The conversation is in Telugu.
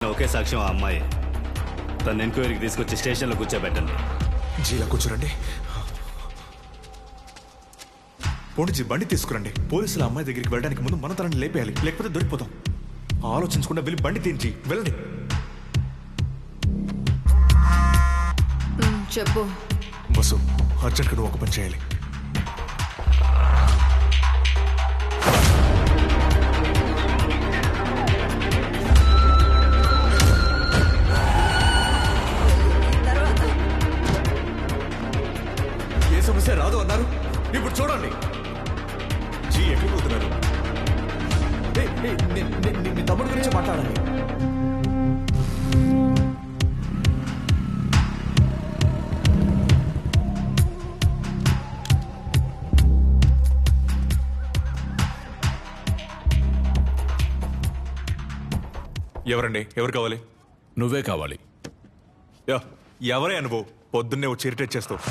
ఒకే సాక్ష్యం ఆ అమ్మాయి. తన ఎంక్వైరీకి తీసుకొచ్చి స్టేషన్లో కూర్చోబెట్టండి. జీలా కూర్చోరండి. పోండి, బండి తీసుకురండి. పోలీసులు అమ్మాయి దగ్గరికి వెళ్ళడానికి ముందు మన తనని లేపేయాలి, లేకపోతే దొరికిపోతాం. ఆలోచించకుండా వెళ్ళి బండి తీయించి వెళ్ళండి. చెప్పు. బస్సు అర్జెంట్గా నువ్వు ఒక పని చేయాలి. ఏ సమస్య రాదు అన్నారు, ఇప్పుడు చూడండి. జీ ఎక్కడికి పోతున్నారు? మీ తమ్ముడు గురించి మాట్లాడాలి. ఎవరండి? ఎవరు కావాలి? నువ్వే కావాలి. ఎవరే అనుభవ్? పొద్దున్నే వచ్చి ఇరిటేట్ చేస్తావు.